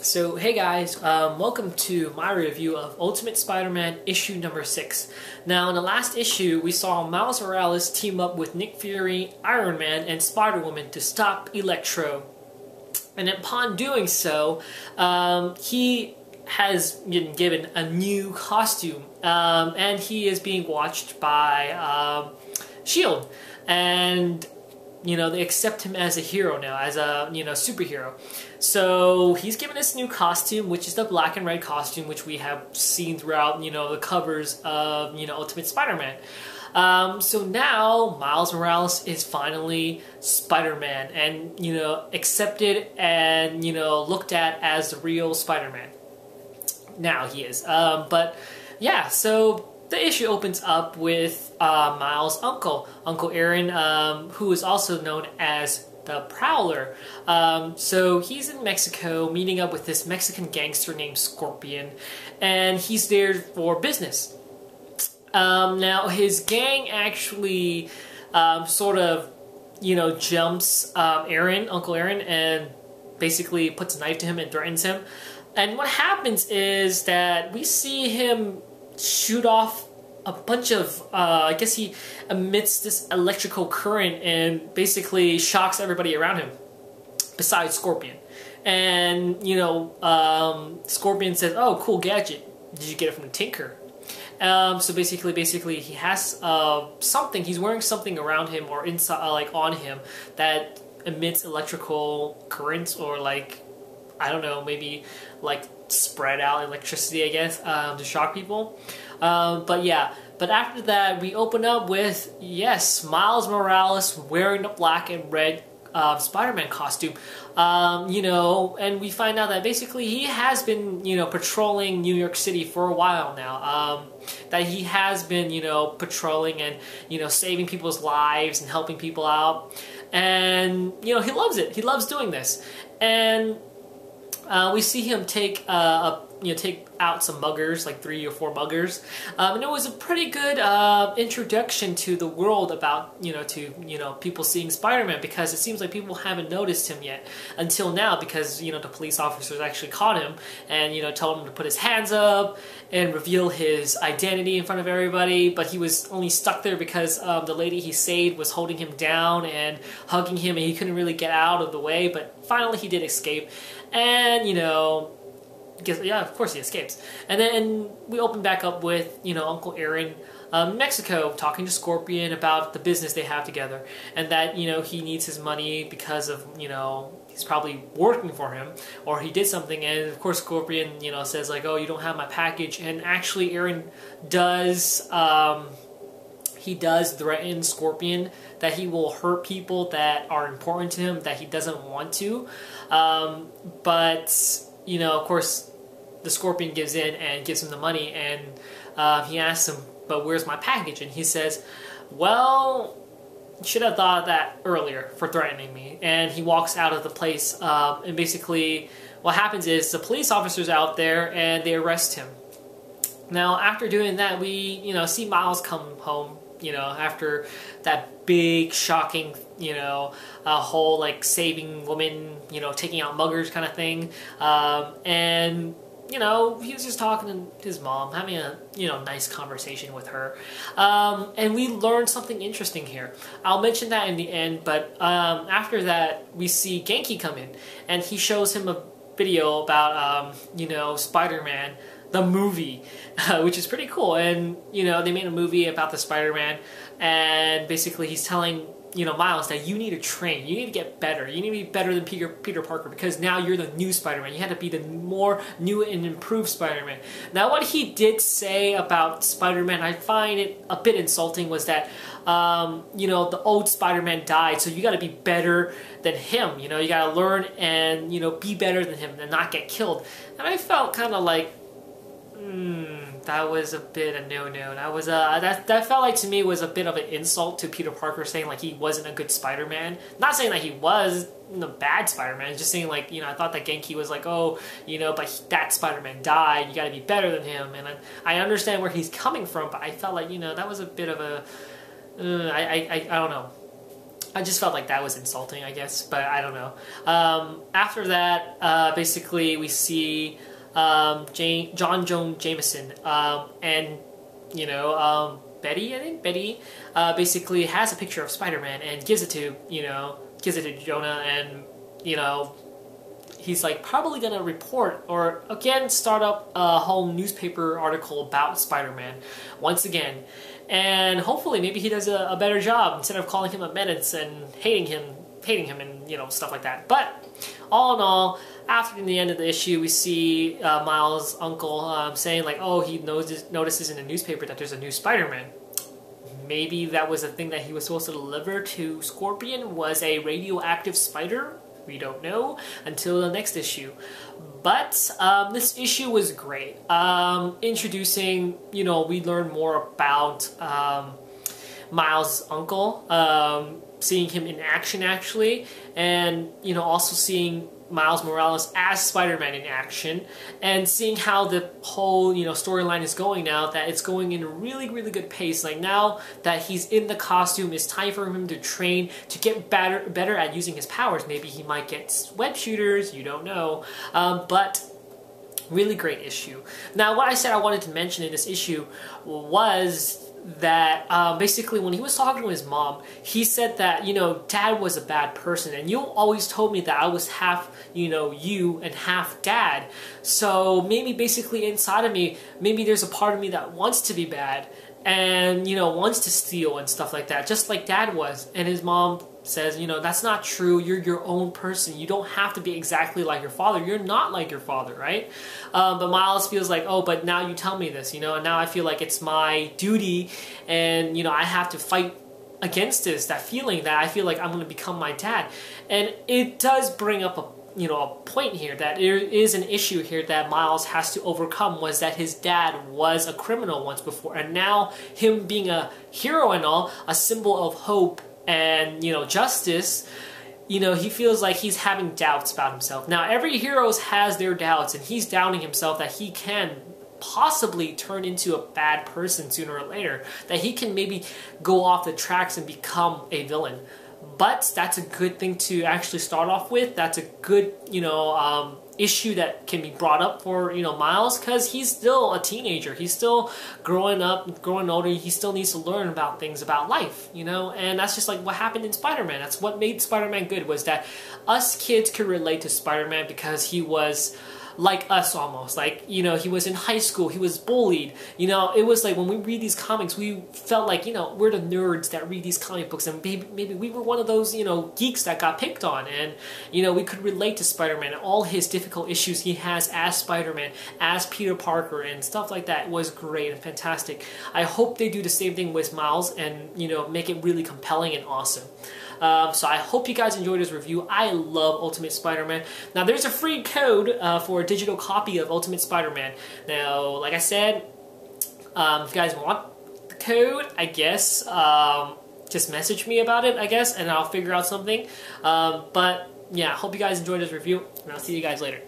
So hey guys, welcome to my review of Ultimate Spider-Man issue number 6. Now in the last issue we saw Miles Morales team up with Nick Fury, Iron Man, and Spider-Woman to stop Electro. And upon doing so, he has been given a new costume, and he is being watched by S.H.I.E.L.D. And they accept him as a hero now, as a, superhero. So he's given this new costume, which is the black and red costume, which we have seen throughout, the covers of, Ultimate Spider-Man. So now Miles Morales is finally Spider-Man and, accepted and, looked at as the real Spider-Man. Now he is. But yeah, so the issue opens up with Miles' uncle, Uncle Aaron, who is also known as the Prowler. So he's in Mexico meeting up with this Mexican gangster named Scorpion, and he's there for business. Now his gang actually sort of, jumps Uncle Aaron, and basically puts a knife to him and threatens him. And what happens is that we see him shoot off a bunch of, I guess he emits this electrical current and basically shocks everybody around him, besides Scorpion. And, Scorpion says, "Oh, cool gadget. Did you get it from the Tinker?" So basically he has something, he's wearing something around him or inside, on him, that emits electrical currents, or I don't know, maybe spread out electricity, I guess, to shock people. But yeah, but after that we open up with, yes, Miles Morales wearing the black and red Spider-Man costume, and we find out that basically he has been, patrolling New York City for a while now, that he has been, patrolling and, saving people's lives and helping people out, and, he loves it. He loves doing this. And we see him take take out some muggers, like 3 or 4 muggers, and it was a pretty good introduction to the world about people seeing Spider-Man, because it seems like people haven't noticed him yet until now, because the police officers actually caught him and told him to put his hands up and reveal his identity in front of everybody, but he was only stuck there because the lady he saved was holding him down and hugging him, and he couldn't really get out of the way. But finally he did escape, and yeah, of course he escapes. And then we open back up with, Uncle Aaron in Mexico talking to Scorpion about the business they have together, and that, he needs his money because of, he's probably working for him, or he did something. And of course Scorpion, says "Oh, you don't have my package." And actually Aaron does, he does threaten Scorpion that he will hurt people that are important to him that he doesn't want to. But, of course, the Scorpion gives in and gives him the money, and he asks him, "But where's my package?" And he says, "Well, you should have thought of that earlier for threatening me." And he walks out of the place, and basically what happens is the police officers out there and they arrest him. Now after doing that, we see Miles come home, after that big shocking, whole saving woman, taking out muggers kind of thing, and he was just talking to his mom, having a, nice conversation with her. And we learned something interesting here. I'll mention that in the end, but after that, we see Genki come in, and he shows him a video about, Spider-Man, the movie, which is pretty cool. And, they made a movie about the Spider-Man, and basically he's telling Miles that you need to train, you need to get better, you need to be better than Peter Parker, because now you're the new Spider-Man. You had to be the more new and improved Spider-Man. Now what he did say about Spider-Man, I find it a bit insulting, was that the old Spider-Man died, so you got to be better than him. You got to learn and be better than him and not get killed. And I felt kind of like, that was a bit of no-no. That was that felt like, to me, was a bit of an insult to Peter Parker, saying he wasn't a good Spider-Man. Not saying that he was a bad Spider-Man, just saying I thought that Genki was oh, but that Spider-Man died, you got to be better than him. And I understand where he's coming from, but I felt like that was a bit of a I don't know. I just felt like that was insulting, I guess, but I don't know. After that, basically we see John Joan Jameson and Betty, I think Betty, basically has a picture of Spider-Man and gives it to Jonah, and he's like probably gonna report or again start up a whole newspaper article about Spider-Man once again, and hopefully maybe he does a better job instead of calling him a menace and hating him and stuff like that. But all in all, after the end of the issue, we see Miles' uncle saying like, oh, he notices in the newspaper that there's a new Spider-Man. Maybe that was a thing that he was supposed to deliver to Scorpion, was a radioactive spider. We don't know until the next issue. But this issue was great. Introducing, we learn more about Miles' uncle, seeing him in action actually, and also seeing Miles Morales as Spider-Man in action, and seeing how the whole storyline is going now, that it's going in a really, really good pace. Like now that he's in the costume, it's time for him to train to get better at using his powers. Maybe he might get web shooters, you don't know, but really great issue. Now what I said I wanted to mention in this issue was that basically when he was talking to his mom, he said that Dad was a bad person, and you always told me that I was half you and half Dad. So maybe basically inside of me, maybe there's a part of me that wants to be bad and wants to steal and stuff like that, just like Dad was. And his mom says, that's not true. You're your own person. You don't have to be exactly like your father. You're not like your father, right? But Miles feels like, oh, but now you tell me this, and now I feel like it's my duty, and I have to fight against this, that feeling that I feel like I'm going to become my dad. And it does bring up a point here, that there is an issue here that Miles has to overcome, was that his dad was a criminal once before, and now him being a hero and all, a symbol of hope and justice, he feels like he's having doubts about himself. Now every hero has their doubts, and he's doubting himself that he can possibly turn into a bad person sooner or later, that he can maybe go off the tracks and become a villain. But that's a good thing to actually start off with. That's a good issue that can be brought up for Miles, because he's still a teenager. He's still growing up, growing older. He still needs to learn about things about life, and that's just like what happened in Spider-Man. That's what made Spider-Man good, was that us kids could relate to Spider-Man because he was like us almost. Like, he was in high school, he was bullied. It was like when we read these comics, we felt like, we're the nerds that read these comic books, and maybe we were one of those, geeks that got picked on, and, we could relate to Spider-Man and all his difficult issues he has as Spider-Man, as Peter Parker, and stuff like that. It was great and fantastic. I hope they do the same thing with Miles and, make it really compelling and awesome. So I hope you guys enjoyed this review. I love Ultimate Spider-Man. Now there's a free code for a digital copy of Ultimate Spider-Man. Now, like I said, if you guys want the code, I guess, just message me about it, I guess, and I'll figure out something. But yeah, I hope you guys enjoyed this review, and I'll see you guys later.